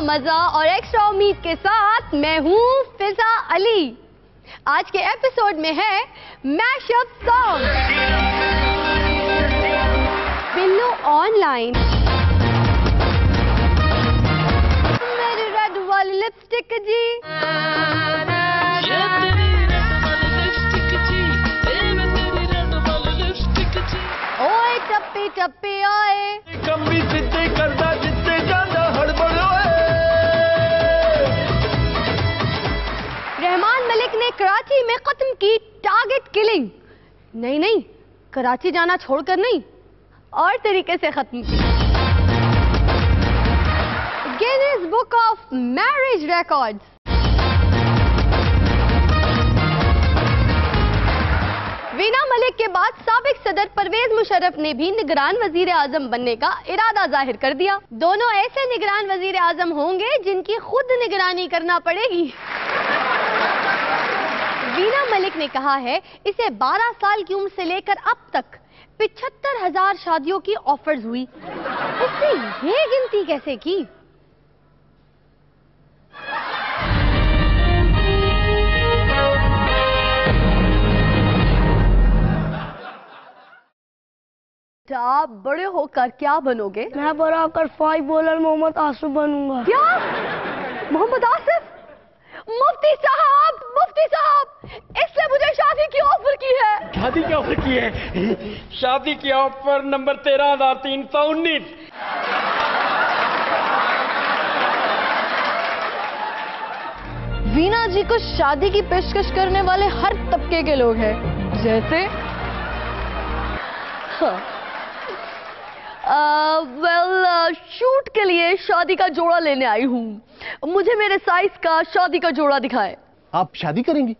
मजा और एक्स्ट्रा उम्मीद के साथ मैं हूँ फिजा अली। आज के एपिसोड में है मैशअप सॉन्ग। बिल्लो ऑनलाइन, मेरी रेड वाली लिपस्टिक जी, ओए टप्पी टप्पी आए, कमी सिद्धे करदा जिते जांदा हड़बड़ ओए। रहमान मलिक ने कराची में खत्म की टारगेट किलिंग। नहीं, कराची जाना छोड़कर नहीं, और तरीके से खत्म की। Guinness book of marriage records. Veena Malik के बाद साबिक सदर परवेज मुशर्रफ ने भी निगरान वजीर आजम बनने का इरादा जाहिर कर दिया। दोनों ऐसे निगरान वजीर आजम होंगे जिनकी खुद निगरानी करना पड़ेगी। वीना मलिक ने कहा है इसे 12 साल की उम्र से लेकर अब तक 75,000 शादियों की ऑफर्स हुई। उसने ये गिनती कैसे की? आप बड़े होकर क्या बनोगे? मैं बड़ा होकर फास्ट बॉलर मोहम्मद आसिफ बनूंगा। क्या? मोहम्मद आसिफ? मुफ्ती साहब, इसने मुझे शादी की ऑफर की है। शादी की ऑफर की है? शादी की ऑफर नंबर 13,319। वीना जी को शादी की पेशकश करने वाले हर तबके के लोग हैं, जैसे शूट के लिए शादी का जोड़ा लेने आई हूँ। मुझे मेरे साइज का शादी का जोड़ा दिखाए। आप शादी करेंगी?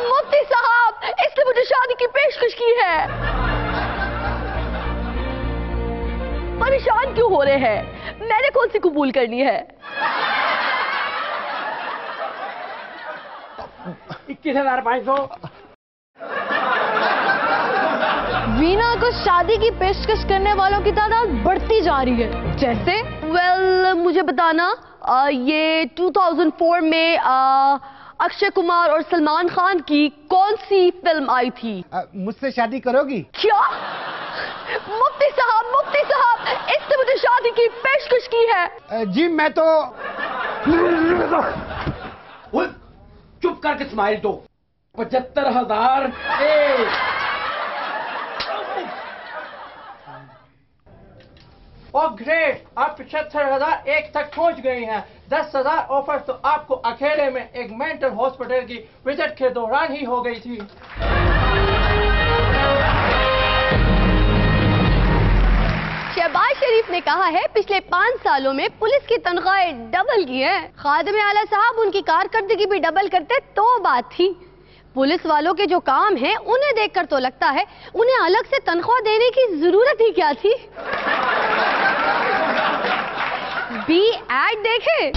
मुफ्ती साहब, इसने मुझे शादी की पेशकश की है। परेशान क्यों हो रहे हैं? मैंने कौन सी कबूल करनी है? 21,500। वीना को शादी की पेशकश करने वालों की तादाद बढ़ती जा रही है, जैसे मुझे बताना, ये 2004 में अक्षय कुमार और सलमान खान की कौन सी फिल्म आई थी? मुझसे शादी करोगी? क्या? मुफ्ती साहब, इसने मुझे शादी की पेशकश की है। जी मैं तो चुप करके स्माइल दो। 75,000। और ग्रेट, आप 75,001 तक पहुंच गई हैं। 10,000 ऑफर तो आपको अकेले में एक मेंटल हॉस्पिटल की विजिट के दौरान ही हो गई थी। शहबाज शरीफ ने कहा है पिछले 5 सालों में पुलिस की तनख्वाहें डबल की हैं। खादिम आला साहब उनकी कारकर्दगी भी डबल करते तो बात थी। पुलिस वालों के जो काम हैं उन्हें देखकर तो लगता है उन्हें अलग से तनख्वाह देने की जरूरत ही क्या थी। बी एड देखे?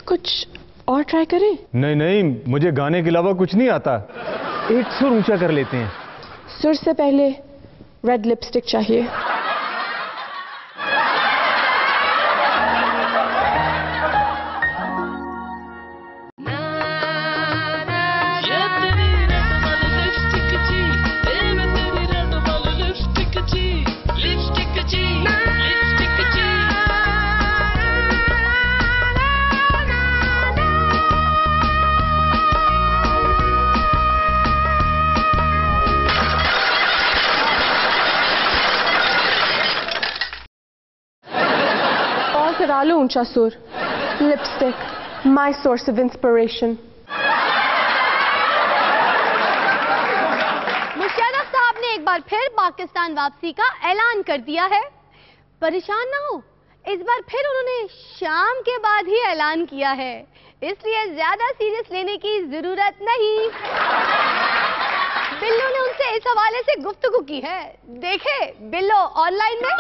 कुछ और ट्राई करें? नहीं, मुझे गाने के अलावा कुछ नहीं आता। एक सुर ऊंचा कर लेते हैं। सुर से पहले रेड लिपस्टिक चाहिए। करा लो ऊंचा सुर। Lipstick, my source of inspiration. Musharraf साहब ने एक बार फिर पाकिस्तान वापसी का ऐलान कर दिया है। परेशान ना हो, इस बार फिर उन्होंने शाम के बाद ही ऐलान किया है, इसलिए ज्यादा सीरियस लेने की जरूरत नहीं। बिल्लो ने उनसे इस हवाले से गुफ्तगू की है, देखे बिल्लो ऑनलाइन में।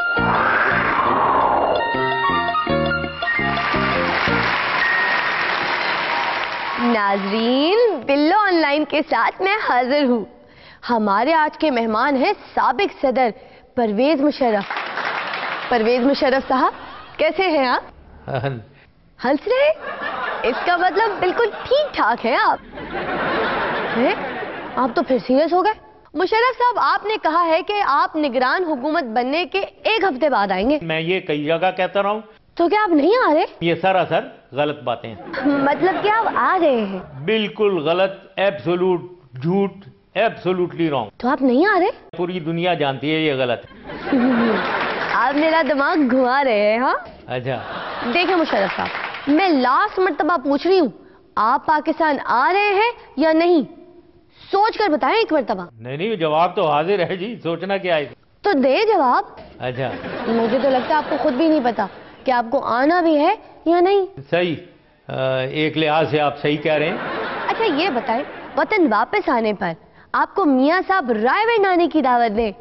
नाजरीन, बिल्लो ऑनलाइन के साथ मैं हाजिर हूँ। हमारे आज के मेहमान हैं साबिक सदर परवेज मुशर्रफ। परवेज मुशर्रफ साहब, कैसे हैं आप? हंस रहे? इसका मतलब बिल्कुल ठीक ठाक है आप। हैं? आप तो फिर सीरियस हो गए। मुशर्रफ साहब, आपने कहा है कि आप निगरान हुकूमत बनने के 1 हफ्ते बाद आएंगे। मैं ये कई जगह कहता रहा हूँ। तो क्या आप नहीं आ रहे? ये सरासर गलत बातें हैं। मतलब कि आप आ रहे हैं? बिल्कुल गलत, एब्सोल्यूट झूठ, एब्सोल्युटली रॉन्ग। तो आप नहीं आ रहे? पूरी दुनिया जानती है ये गलत है। आप मेरा दिमाग घुमा रहे हैं। हाँ, अच्छा, देखिए मुशर्रफ साहब, मैं लास्ट मर्तबा पूछ रही हूँ, आप पाकिस्तान आ रहे हैं या नहीं? सोच कर बताएं एक मर्तबा। नहीं, जवाब तो हाजिर है जी, सोचना क्या है। तो दे जवाब। अच्छा, मुझे तो लगता है आपको खुद भी नहीं पता कि आपको आना भी है या नहीं। सही, एक लिहाज से आप सही कह रहे हैं। अच्छा ये बताएं, वतन वापस आने पर आपको मियाँ साहब रायवेंड आने की दावत दें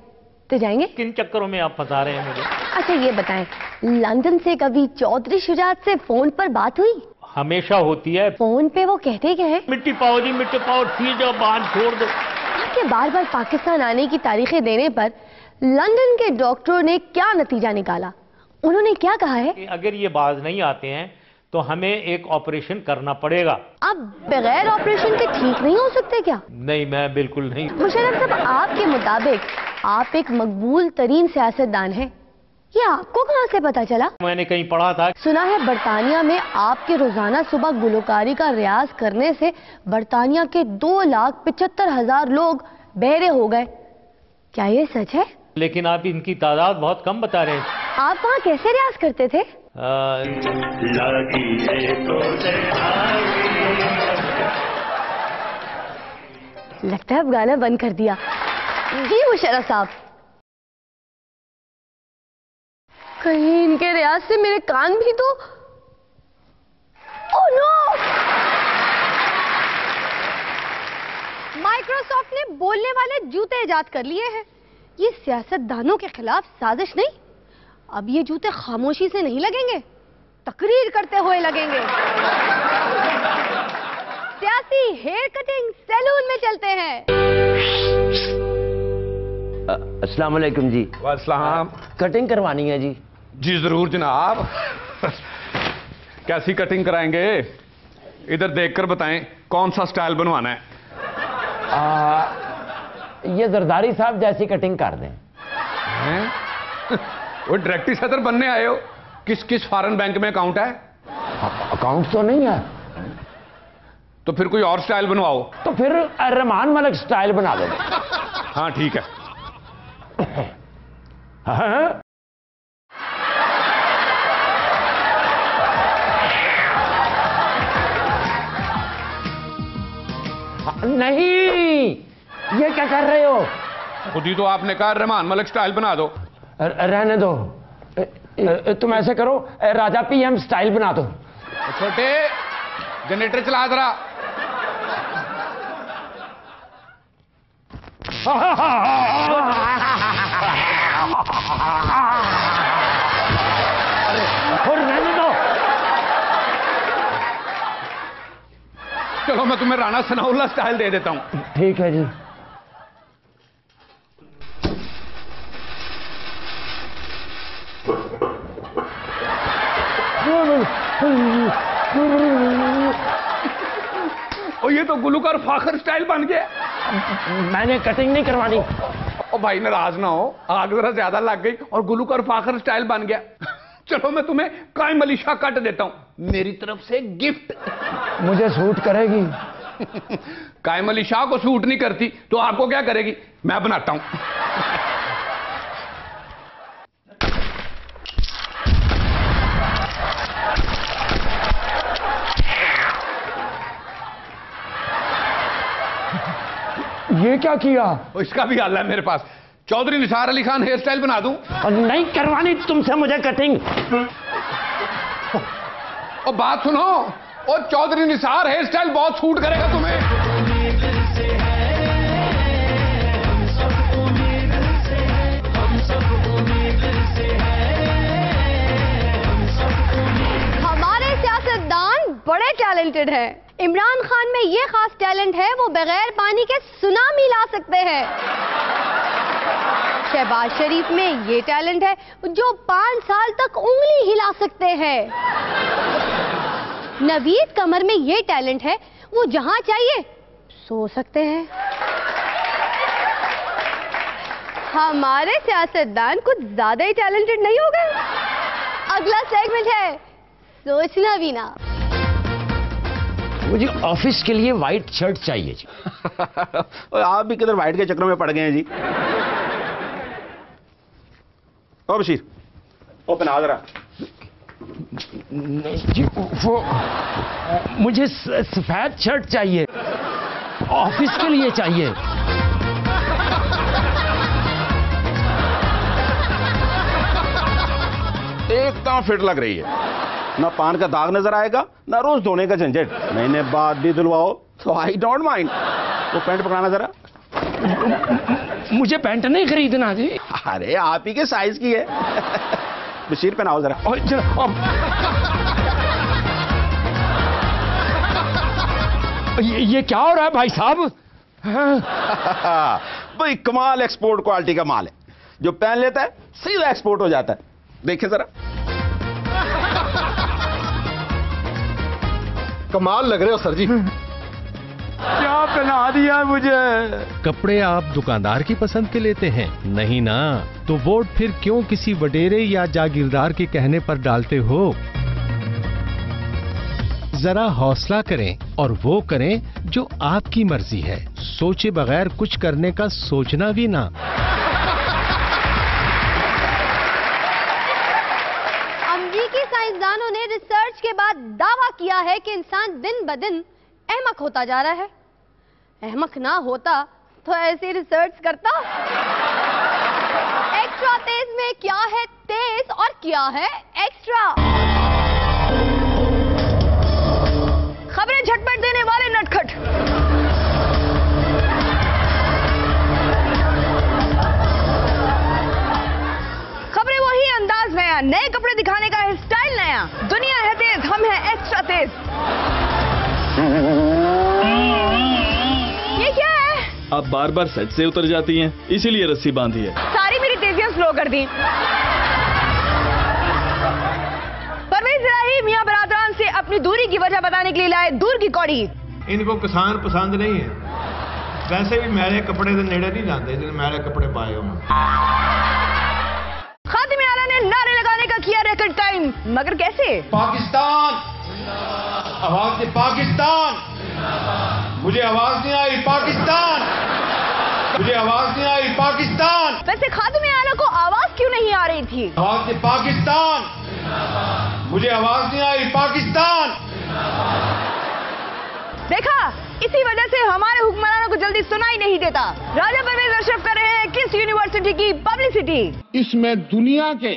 तो जाएंगे? किन चक्करों में आप फंसा रहे हैं मुझे? अच्छा ये बताएं, लंदन से कभी चौधरी शुजात से फोन पर बात हुई? हमेशा होती है। फोन पे वो कहते क्या है? मिट्टी पाओ जी, मिट्टी पाओ, ठीक है, बांध छोड़ दो। आपके बार बार पाकिस्तान आने की तारीखें देने पर लंदन के डॉक्टरों ने क्या नतीजा निकाला? उन्होंने क्या कहा है? अगर ये बाज नहीं आते हैं तो हमें एक ऑपरेशन करना पड़ेगा। आप बगैर ऑपरेशन के ठीक नहीं हो सकते क्या? नहीं, मैं बिल्कुल नहीं। मुशर्रफ साहब, आपके मुताबिक आप एक मकबूल तरीन सियासतदान हैं, ये आपको कहाँ से पता चला? मैंने कहीं पढ़ा था। सुना है बरतानिया में आपके रोजाना सुबह गुलकारी का रियाज करने से बरतानिया के 2,75,000 लोग बहरे हो गए। क्या ये सच है? लेकिन आप इनकी तादाद बहुत कम बता रहे हैं। आप वहाँ कैसे रियाज करते थे? लगता है अब गाना बंद कर दिया। जी मुशर्रफ साहब, कहीं इनके रियाज से मेरे कान भी तो। Oh no! माइक्रोसॉफ्ट ने बोलने वाले जूते इजाद कर लिए हैं। ये सियासतदानों के खिलाफ साजिश नहीं, अब ये जूते खामोशी से नहीं लगेंगे, तकरीर करते हुए लगेंगे। सियासी हेयर कटिंग सैलून में चलते हैं। अस्सलाम वालेकुम जी। वालेकुम। कटिंग करवानी है जी। जी जरूर जनाब। कैसी कटिंग कराएंगे? इधर देखकर बताएं कौन सा स्टाइल बनवाना है। ये जरदारी साहब जैसी कटिंग कर दें। वो डायरेक्टर सदर बनने आए हो? किस किस फॉरेन बैंक में अकाउंट है? अकाउंट तो नहीं है। तो फिर कोई और स्टाइल बनवाओ। तो फिर रहमान मलिक स्टाइल बना दो। हाँ ठीक है। हाँ? नहीं, ये क्या कर रहे हो? खुद ही तो आपने कहा रहमान मलिक स्टाइल बना दो। रहने दो। तुम ऐसे करो, राजा पीएम स्टाइल बना दो। छोटे जनरेटर चला जरा। और रहने दो। चलो मैं तुम्हें राणा सनाउल्लाह स्टाइल दे देता हूं। ठीक है जी। और ये तो गुलूकार फाखर स्टाइल बन गया। मैंने कटिंग नहीं करवानी। ओ भाई नाराज ना हो, आग जरा ज्यादा लग गई और गुलूकार फाखर स्टाइल बन गया। चलो मैं तुम्हें कायम अली शाह कट देता हूं, मेरी तरफ से गिफ्ट। मुझे सूट करेगी। कायम अली शाह को सूट नहीं करती तो आपको क्या करेगी? मैं बनाता हूं। ये क्या किया? इसका भी हाल है मेरे पास। चौधरी निसार अली खान हेयर स्टाइल बना दूं? और नहीं करवानी तुमसे मुझे कटिंग। और बात सुनो, और चौधरी निसार हेयर स्टाइल बहुत सूट करेगा तुम्हें। हमारे सियासतदान बड़े टैलेंट टैलेंटेड है। इमरान खान में ये खास टैलेंट है, वो बगैर पानी के सुनामी ला सकते हैं। शहबाज शरीफ में ये टैलेंट है, जो 5 साल तक उंगली हिला सकते हैं। नवीद कमर में ये टैलेंट है, वो जहां चाहिए सो सकते हैं। हमारे सियासतदान कुछ ज्यादा ही टैलेंटेड नहीं हो गए? अगला सेगमेंट है सोचना भी ना। मुझे ऑफिस के लिए व्हाइट शर्ट चाहिए जी। और आप भी किधर व्हाइट के चक्कर में पड़ गए हैं जी। ओ बशीर, ओपन आ जरा। जी वो मुझे सफेद शर्ट चाहिए, ऑफिस के लिए चाहिए। एकदम फिट लग रही है, ना पान का दाग नजर आएगा, ना रोज धोने का झंझट। महीने बाद भी धुलवाओ तो आई डोंट माइंड। वो पैंट पकड़ाना जरा। मुझे पैंट नहीं खरीदना जी। अरे आप ही के साइज की है। बशीर पहनाओ जरा। ये क्या हो रहा है भाई साहब? भाई कमाल एक्सपोर्ट क्वालिटी का माल है, जो पहन लेता है सीधा एक्सपोर्ट हो जाता है। देखिए जरा। कमाल लग रहे हो सर जी। क्या पहना दिया मुझे? कपड़े आप दुकानदार की पसंद के लेते हैं, नहीं ना? तो वोट फिर क्यों किसी वडेरे या जागीरदार के कहने पर डालते हो? जरा हौसला करें और वो करें जो आपकी मर्जी है। सोचे बगैर कुछ करने का सोचना भी ना। अमेरिकी साइंसदानों ने रिसर्च के बाद दावा किया है कि इंसान दिन ब दिन अहमक होता जा रहा है। अहमक ना होता तो ऐसी रिसर्च करता। एक्स्ट्रा तेज में क्या है तेज और क्या है एक्स्ट्रा? खबरें झटपट देने वाले नटखट। खबरें वही, अंदाज नया, नए कपड़े दिखाने का है स्टाइल नया। दुनिया है तेज, हम हैं एक्स्ट्रा तेज। ये क्या है? आप बार बार सेट से उतर जाती हैं, इसीलिए रस्सी बांधी है। सारी मेरी तेजियां स्लो कर दी। परवेज इलाही मियां बरादरान से अपनी दूरी की वजह बताने के लिए लाए दूर की कौड़ी। इनको किसान पसंद नहीं है, वैसे भी मैले कपड़े के नेड़े नहीं जाते जिन्हें मैले कपड़े पाए हो। खादिम आला ने नारे लगाने का किया रिकॉर्ड टाइम, मगर कैसे? पाकिस्तान, आवाज दे पाकिस्तान। मुझे आवाज नहीं आई पाकिस्तान, मुझे आवाज नहीं आई पाकिस्तान। वैसे खादिम आला को आवाज क्यों नहीं आ रही थी? आवाज दे पाकिस्तान, मुझे आवाज नहीं आई पाकिस्तान। देखा, इसी वजह से हमारे हुक्मरानों को जल्दी सुनाई नहीं देता। राजा परवेज अशरफ कर रहे हैं किस यूनिवर्सिटी की पब्लिसिटी? इसमें दुनिया के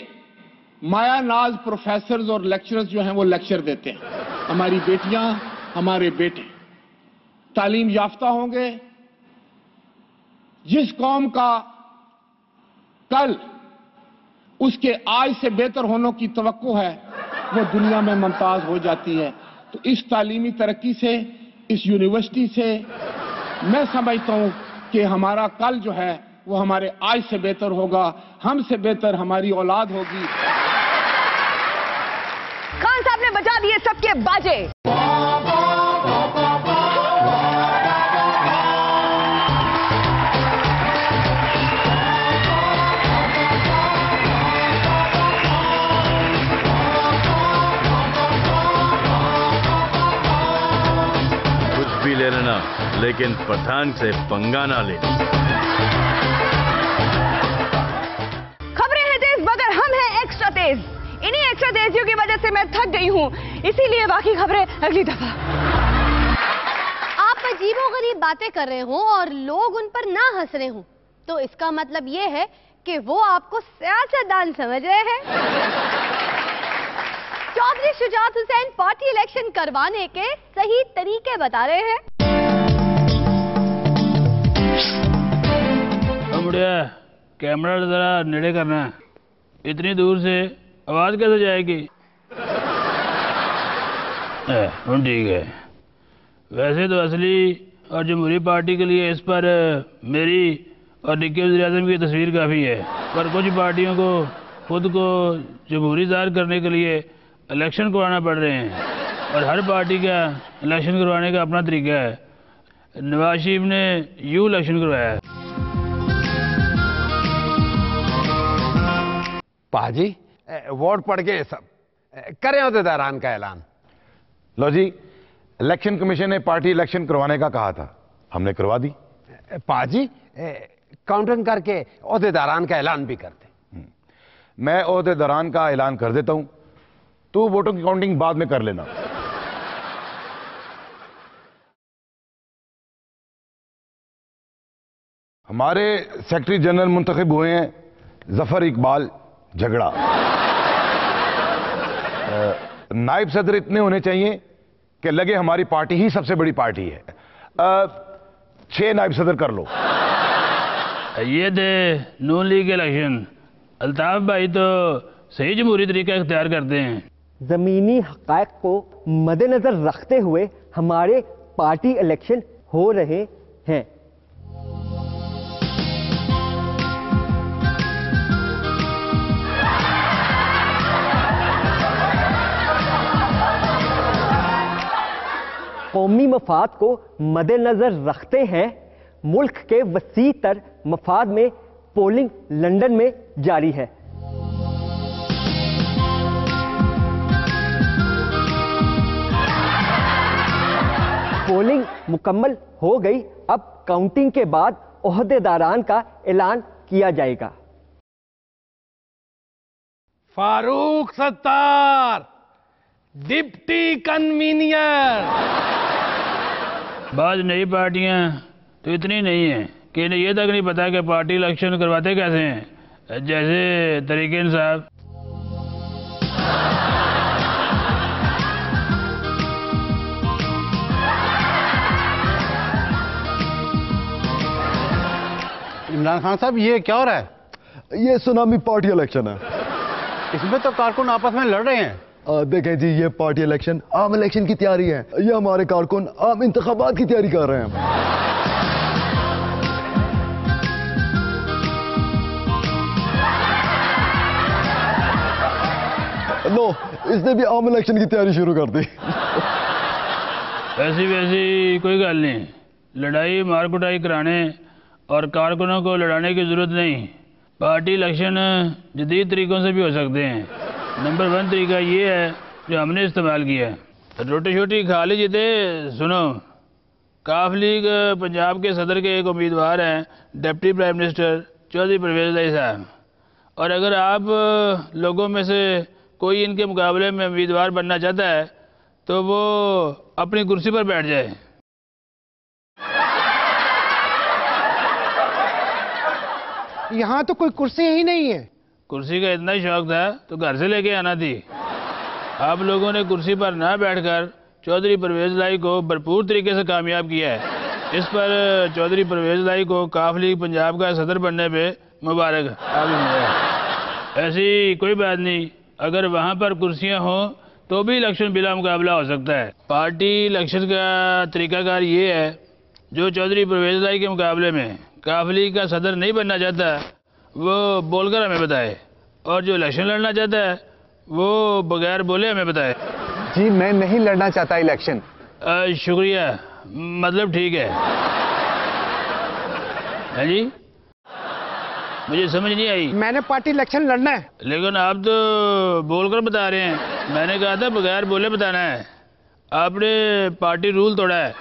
माया नाज प्रोफेसर्स और लेक्चरर्स जो हैं वो लेक्चर देते हैं। हमारी बेटियां, हमारे बेटे तालीम याफ्ता होंगे। जिस कौम का कल उसके आज से बेहतर होने की तवक्को है, वो दुनिया में मुमताज हो जाती है। तो इस तालीमी तरक्की से, इस यूनिवर्सिटी से मैं समझता हूं कि हमारा कल जो है वो हमारे आज से बेहतर होगा, हमसे बेहतर हमारी औलाद होगी। खान साहब ने बजा दिए सबके बाजे। भी ले लेना, लेकिन पठान से पंगा ना ले। खबरें हैं तेज, मगर हम हैं एक्स्ट्रा तेज। इन्हीं एक्स्ट्रा तेजियों की वजह से मैं थक गई हूँ, इसीलिए बाकी खबरें अगली दफा। आप अजीबोगरीब बातें कर रहे हो और लोग उन पर ना हंस रहे हो, तो इसका मतलब ये है कि वो आपको सियासतदान समझ रहे हैं। चौधरी शुजात हुसैन पार्टी इलेक्शन करवाने के सही तरीके बता रहे हैं। कैमरा जरा नेड़े करना है, इतनी दूर से आवाज कैसे जाएगी? ठीक है। वैसे तो असली और जमहूरी पार्टी के लिए इस पर मेरी और निक्के वज़ीर-ए-आज़म की तस्वीर काफ़ी है, पर कुछ पार्टियों को खुद को जमहूरी ज़ाहिर करने के लिए इलेक्शन करवाना पड़ रहे हैं और हर पार्टी का इलेक्शन करवाने का अपना तरीका है। नवाज शरीफ ने यूँ इलेक्शन करवाया है। पाजी वोट पड़ के सब करें अहदेदारान का ऐलान। लो जी, इलेक्शन कमीशन ने पार्टी इलेक्शन करवाने का कहा था, हमने करवा दी। पाजी काउंटिंग करके अहदेदारान का ऐलान भी करते। मैं अहदेदारान का ऐलान कर देता हूं, तू वोटों की काउंटिंग बाद में कर लेना। हमारे सेक्रेटरी जनरल मुंतखब हुए हैं जफर इकबाल झगड़ा। नायब सदर इतने होने चाहिए कि लगे हमारी पार्टी ही सबसे बड़ी पार्टी है। 6 नायब सदर कर लो। ये थे नून लीग के इलेक्शन। अल्ताफ भाई तो सही जमहूरी तरीका इख्तियार करते हैं। जमीनी हक़ाइक़ को मद्देनजर रखते हुए हमारे पार्टी इलेक्शन हो रहे हैं। कौमी मफाद को मद्देनजर रखते हैं मुल्क के वसी तर मफाद में पोलिंग लंदन में जारी है। पोलिंग मुकम्मल हो गई, अब काउंटिंग के बाद ओहदेदारान का ऐलान किया जाएगा। Farooq Sattar deputy convener. बाद नई पार्टियां तो इतनी नहीं है कि इन्हें ये तक नहीं पता कि पार्टी इलेक्शन करवाते कैसे हैं, जैसे तरीके इंसाफ। इमरान खान साहब, ये क्या हो रहा है? ये सुनामी पार्टी इलेक्शन है। इसमें तो कारकुन आपस में लड़ रहे हैं। देखें जी, ये पार्टी इलेक्शन आम इलेक्शन की तैयारी है। ये हमारे कारकुन आम इंतखाबात की तैयारी कर रहे हैं। लो, इसने भी आम इलेक्शन की तैयारी शुरू कर दी। ऐसी वैसी कोई गल नहीं, लड़ाई मार कुटाई कराने और कारकुनों को लड़ाने की जरूरत नहीं। पार्टी इलेक्शन जदीद तरीकों से भी हो सकते हैं। नंबर 1 तरीका ये है जो हमने इस्तेमाल किया है। रोटी छोटी खा लीजिए थे। सुनो, काफ लीग पंजाब के सदर के एक उम्मीदवार हैं deputy prime minister Chaudhry Pervez Elahi sahab, और अगर आप लोगों में से कोई इनके मुकाबले में उम्मीदवार बनना चाहता है तो वो अपनी कुर्सी पर बैठ जाए। यहाँ तो कोई कुर्सी ही नहीं है। कुर्सी का इतना ही शौक था तो घर से लेके आना थी। आप लोगों ने कुर्सी पर ना बैठकर चौधरी परवेज इलाही को भरपूर तरीके से कामयाब किया है। इस पर चौधरी परवेज इलाही को काफ लीग पंजाब का सदर बनने पे मुबारक। ऐसी कोई बात नहीं, अगर वहाँ पर कुर्सियाँ हों तो भी इलेक्शन बिला मुकाबला हो सकता है। पार्टी इलेक्शन का तरीकाकार ये है, जो चौधरी परवेज इलाही के मुकाबले में काफ लीग का सदर नहीं बनना चाहता वो बोलकर हमें बताए, और जो इलेक्शन लड़ना चाहता है वो बगैर बोले हमें बताए। जी, मैं नहीं लड़ना चाहता इलेक्शन। शुक्रिया, मतलब ठीक है। है जी, मुझे समझ नहीं आई। मैंने पार्टी इलेक्शन लड़ना है। लेकिन आप तो बोलकर बता रहे हैं। मैंने कहा था बगैर बोले बताना है। आपने पार्टी रूल तोड़ा है,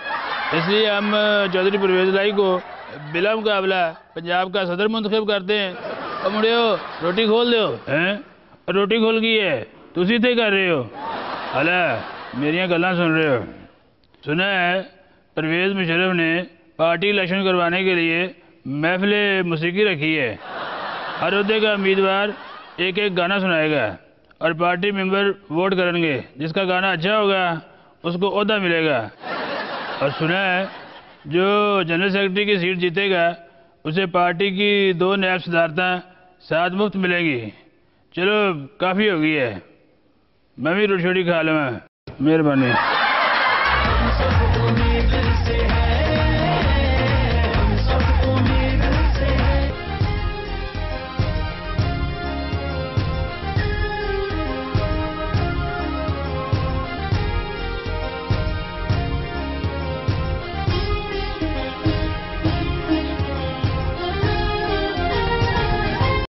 इसलिए हम चौधरी परवेज इलाही को बिला मुकाबला पंजाब का सदर मुंतखब करते हैं। और मुड़ियो रोटी खोल दो हैं, रोटी खोल गई है, तुसी थे कर रहे हो। अला मेरिया गल्लां सुन रहे हो। सुना है परवेज मुशर्रफ ने पार्टी इलेक्शन करवाने के लिए महफिल मौसीकी रखी है। हर अहदे का उम्मीदवार एक एक गाना सुनाएगा और पार्टी मेंबर वोट करेंगे। जिसका गाना अच्छा होगा उसको ओहदा मिलेगा। और सुना है जो जनरल सेक्रेटरी की सीट जीतेगा उसे पार्टी की 2 नायब सदारतें साथ मुफ्त मिलेंगी। चलो काफ़ी हो गई है, मैं भी रोटी छोटी खा लूँगा। मेहरबानी।